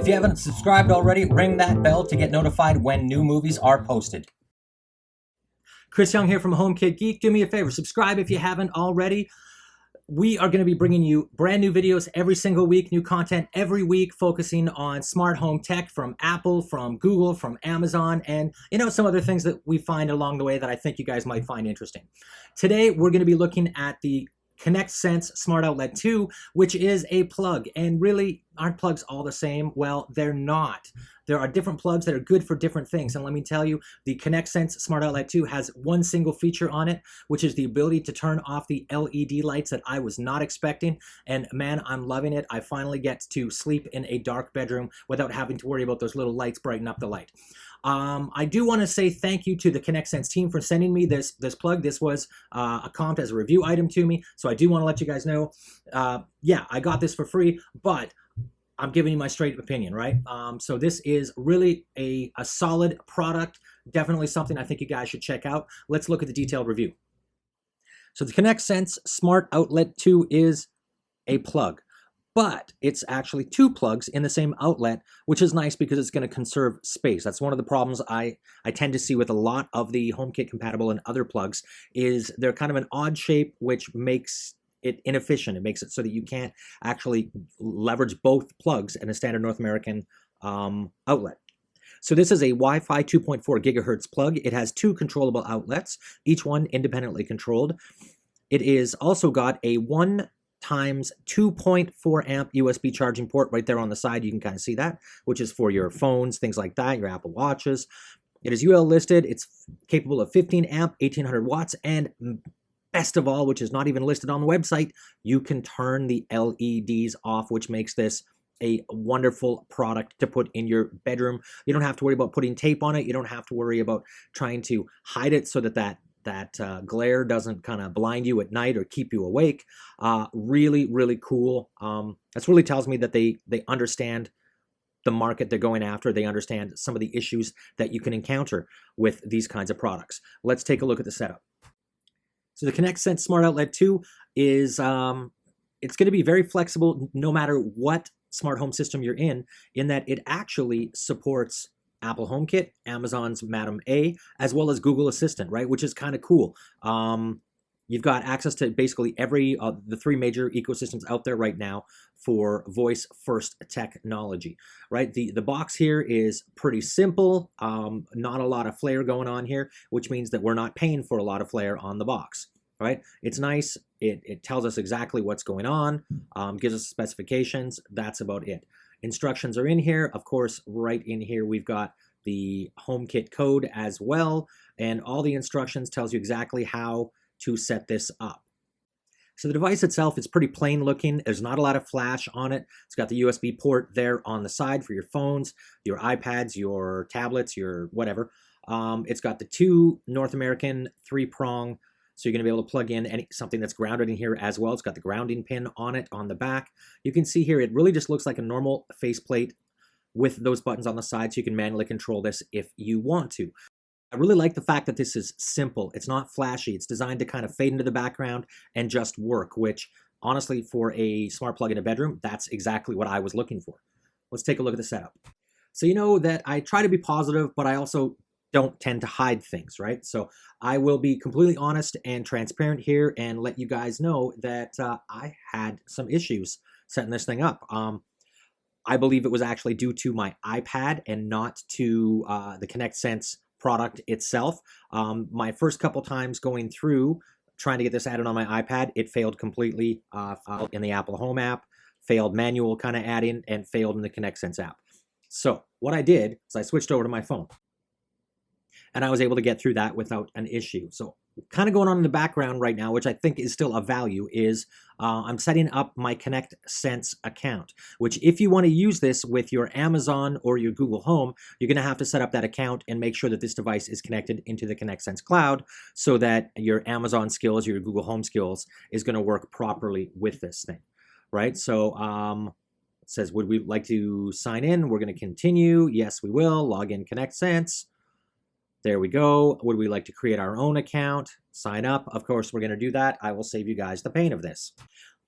If you haven't subscribed already, ring that bell to get notified when new movies are posted. Chris Young here from HomeKit Geek. Do me a favor, subscribe if you haven't already. We are going to be bringing you brand new videos every single week, new content every week, focusing on smart home tech from Apple, from Google, from Amazon, and some other things that we find along the way that I think you guys might find interesting. Today, we're going to be looking at the ConnectSense Smart Outlet2, which is a plug. And really, aren't plugs all the same? Well, they're not. There are different plugs that are good for different things. And let me tell you, the ConnectSense Smart Outlet2 has one single feature on it, which is the ability to turn off the LED lights that I was not expecting. And man, I'm loving it. I finally get to sleep in a dark bedroom without having to worry about those little lights brighten up the light. I do want to say thank you to the ConnectSense team for sending me this plug. This was comped as a review item to me, so I do want to let you guys know, yeah, I got this for free, but I'm giving you my straight opinion, right? So this is really a solid product, definitely something I think you guys should check out. Let's look at the detailed review. So the ConnectSense Smart Outlet 2 is a plug, but it's actually two plugs in the same outlet, which is nice because it's going to conserve space. That's one of the problems I tend to see with a lot of the HomeKit compatible and other plugs, is they're kind of an odd shape, which makes it inefficient. It makes it so that you can't actually leverage both plugs in a standard North American outlet. So this is a Wi-Fi 2.4 gigahertz plug. It has two controllable outlets, each one independently controlled. It is also got a 1 times 2.4 amp USB charging port right there on the side. You can kind of see that, which is for your phones, things like that, your Apple Watches. It is UL listed. It's capable of 15 amp, 1800 watts, and best of all, which is not even listed on the website, you can turn the LEDs off, which makes this a wonderful product to put in your bedroom. You don't have to worry about putting tape on it. You don't have to worry about trying to hide it so that glare doesn't kind of blind you at night or keep you awake. Really, really cool. This really tells me that they understand the market they're going after. They understand some of the issues that you can encounter with these kinds of products. Let's take a look at the setup. So the ConnectSense Smart Outlet 2 is, it's going to be very flexible no matter what smart home system you're in that it actually supports Apple HomeKit, Amazon's Madam A, as well as Google Assistant, right? Which is kind of cool. You've got access to basically every the three major ecosystems out there right now for voice-first technology, right? The box here is pretty simple. Not a lot of flair going on here, which means that we're not paying for a lot of flair on the box, right? It's nice. It tells us exactly what's going on, gives us specifications. That's about it. Instructions are in here. Of course, right in here, we've got the HomeKit code as well. And all the instructions tells you exactly how to set this up. So the device itself is pretty plain looking. There's not a lot of flash on it. It's got the USB port there on the side for your phones, your iPads, your tablets, your whatever. It's got the two North American 3-prong, so you're going to be able to plug in something that's grounded in here as well. It's got the grounding pin on it on the back. You can see here, it really just looks like a normal faceplate with those buttons on the side, so you can manually control this if you want to. I really like the fact that this is simple. It's not flashy. It's designed to kind of fade into the background and just work, which honestly, for a smart plug in a bedroom, that's exactly what I was looking for. Let's take a look at the setup. So you know that I try to be positive, but I also don't tend to hide things, right? So I will be completely honest and transparent here and let you guys know that I had some issues setting this thing up. I believe it was actually due to my iPad and not to the ConnectSense product itself. My first couple times going through trying to get this added on my iPad, it failed completely in the Apple Home app, failed manual kind of add-in, and failed in the ConnectSense app. So what I did is I switched over to my phone, and I was able to get through that without an issue. So kind of going on in the background right now, which I think is still a value, is I'm setting up my ConnectSense account, which if you want to use this with your Amazon or your Google Home, you're going to have to set up that account and make sure that this device is connected into the ConnectSense cloud so that your Amazon skills, your Google Home skills is going to work properly with this thing, right? So it says, would we like to sign in? We're going to continue. Yes, we will. Log in ConnectSense. There we go. Would we like to create our own account? Sign up. Of course, we're going to do that. I will save you guys the pain of this.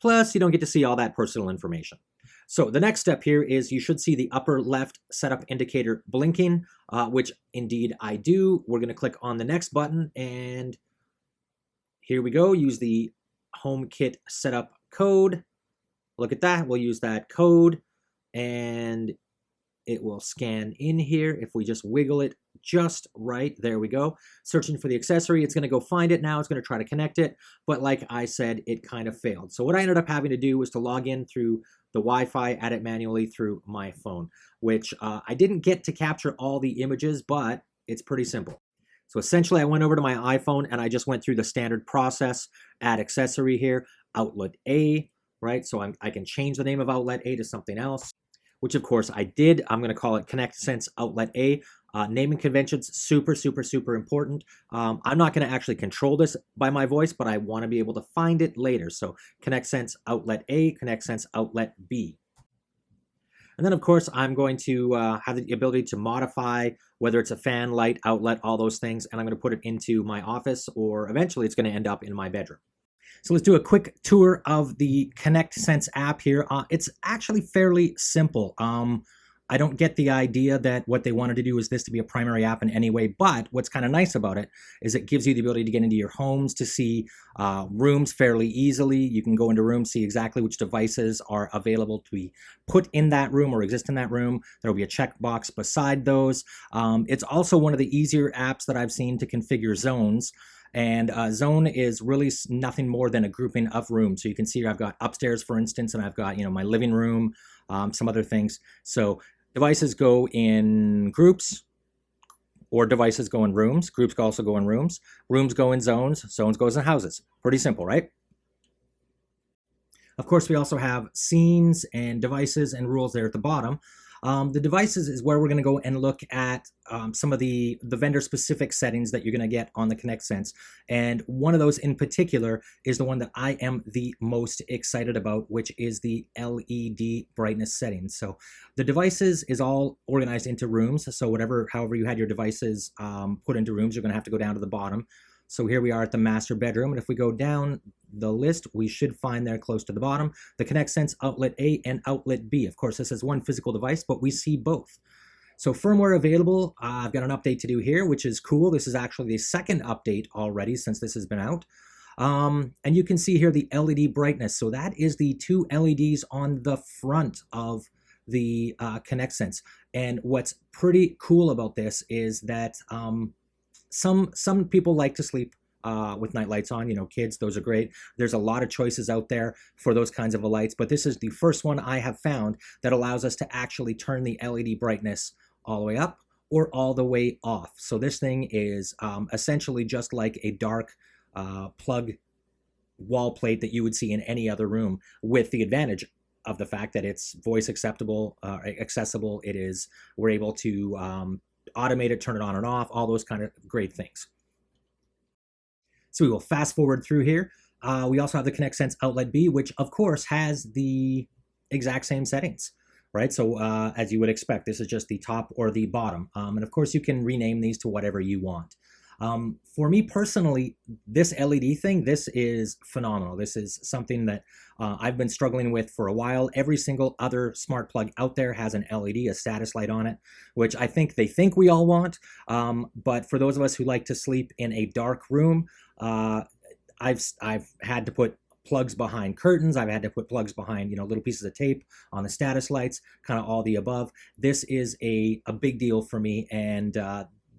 Plus, you don't get to see all that personal information. So the next step here is you should see the upper left setup indicator blinking, which indeed I do. We're going to click on the next button, and here we go. Use the HomeKit setup code. Look at that. We'll use that code, and it will scan in here. If we just wiggle it just right, there we go. Searching for the accessory, it's going to go find it now. It's going to try to connect it, but like I said, it kind of failed. So what I ended up having to do was to log in through the Wi-Fi, add it manually through my phone, which I didn't get to capture all the images, but it's pretty simple. So essentially, I went over to my iPhone and I just went through the standard process, add accessory here, outlet A, right? So I can change the name of outlet A to something else, which of course I did. I'm going to call it ConnectSense Outlet A. Naming conventions, super, super, super important. I'm not going to actually control this by my voice, but I want to be able to find it later. So ConnectSense Outlet A, ConnectSense Outlet B. And then, of course, I'm going to have the ability to modify whether it's a fan, light, outlet, all those things, and I'm going to put it into my office, or eventually it's going to end up in my bedroom. So let's do a quick tour of the ConnectSense app here. It's actually fairly simple. I don't get the idea that what they wanted to do is this to be a primary app in any way, but what's kind of nice about it is it gives you the ability to get into your homes to see rooms fairly easily. You can go into rooms, see exactly which devices are available to be put in that room or exist in that room. There will be a checkbox beside those. It's also one of the easier apps that I've seen to configure zones. And zone is really nothing more than a grouping of rooms. So you can see here I've got upstairs, for instance, and I've got, my living room, some other things. So devices go in groups, or devices go in rooms. Groups also go in rooms. Rooms go in zones. Zones goes in houses. Pretty simple, right? Of course, we also have scenes and devices and rules there at the bottom. The devices is where we're going to go and look at some of the vendor-specific settings that you're going to get on the ConnectSense. And one of those in particular is the one that I am the most excited about, which is the LED brightness settings. So the devices is all organized into rooms. So however you had your devices put into rooms, you're going to have to go down to the bottom. So here we are at the master bedroom, and if we go down the list, we should find there close to the bottom the ConnectSense Outlet A and Outlet B. Of course, this is one physical device, but we see both. So firmware available. I've got an update to do here, which is cool. This is actually the second update already since this has been out. And you can see here the LED brightness. So that is the two LEDs on the front of the ConnectSense. And what's pretty cool about this is that some people like to sleep with night lights on, kids, those are great. There's a lot of choices out there for those kinds of lights, but this is the first one I have found that allows us to actually turn the LED brightness all the way up or all the way off. So this thing is essentially just like a dark plug wall plate that you would see in any other room, with the advantage of the fact that it's voice accessible. We're able to automate it, turn it on and off, all those kind of great things. So we will fast forward through here. We also have the ConnectSense Outlet B, which of course has the exact same settings, right? So as you would expect, this is just the top or the bottom. And of course you can rename these to whatever you want. For me personally, this LED thing, this is phenomenal. This is something that I've been struggling with for a while. Every single other smart plug out there has an LED, a status light on it, which I think they think we all want. But for those of us who like to sleep in a dark room, I've had to put plugs behind curtains. I've had to put plugs behind, little pieces of tape on the status lights, kind of all the above. This is a big deal for me, and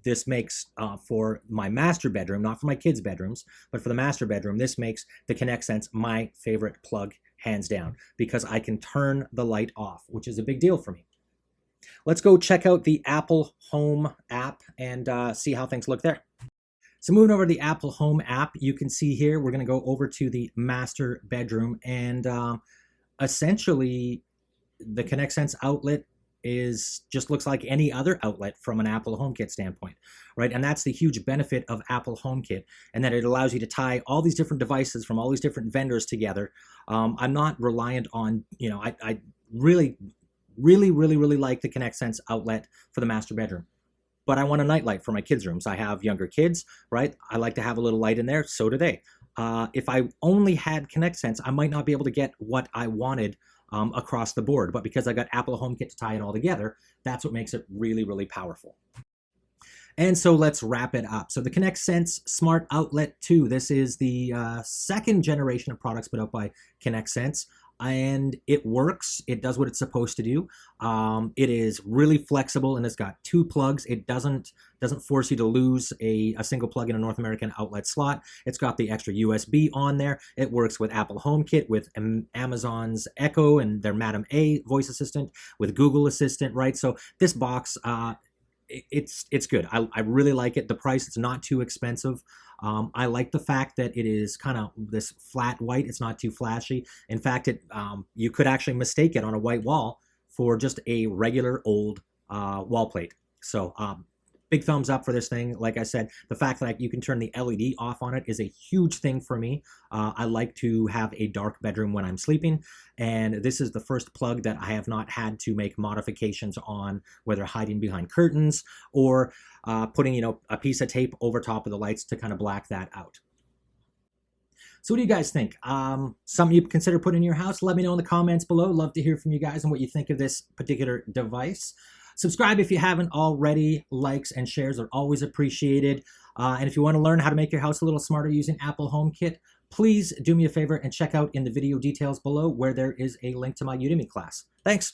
this makes, for my master bedroom, not for my kids' bedrooms, but for the master bedroom, this makes the ConnectSense my favorite plug, hands down, because I can turn the light off, which is a big deal for me. Let's go check out the Apple Home app and see how things look there. So moving over to the Apple Home app, you can see here, we're going to go over to the master bedroom, and essentially the ConnectSense outlet just looks like any other outlet from an Apple HomeKit standpoint, right? And that's the huge benefit of Apple HomeKit, and that it allows you to tie all these different devices from all these different vendors together. I'm not reliant on, I really like the ConnectSense outlet for the master bedroom, but I want a nightlight for my kids' rooms. I have younger kids, right? I like to have a little light in there, so do they. If I only had ConnectSense, I might not be able to get what I wanted across the board. But because I got Apple HomeKit to tie it all together, that's what makes it really, really powerful. And so let's wrap it up. So the ConnectSense Smart Outlet2, this is the second generation of products put out by ConnectSense, and it works. It does what it's supposed to do. It is really flexible, and it's got 2 plugs. It doesn't force you to lose a single plug in a North American outlet slot. It's got the extra USB on there. It works with Apple HomeKit, with Amazon's Echo and their Madam A voice assistant, with Google Assistant, right? So this box, it's good. I really like it. The price, it's not too expensive. I like the fact that it is kind of this flat white. It's not too flashy. In fact, you could actually mistake it on a white wall for just a regular old wall plate. So big thumbs up for this thing. Like I said, the fact that you can turn the LED off on it is a huge thing for me. I like to have a dark bedroom when I'm sleeping, and this is the first plug that I have not had to make modifications on, whether hiding behind curtains or putting, a piece of tape over top of the lights to kind of black that out. So what do you guys think? Something you consider putting in your house? Let me know in the comments below. Love to hear from you guys and what you think of this particular device. Subscribe if you haven't already. Likes and shares are always appreciated. And if you want to learn how to make your house a little smarter using Apple HomeKit, please do me a favor and check out in the video details below where there is a link to my Udemy class. Thanks.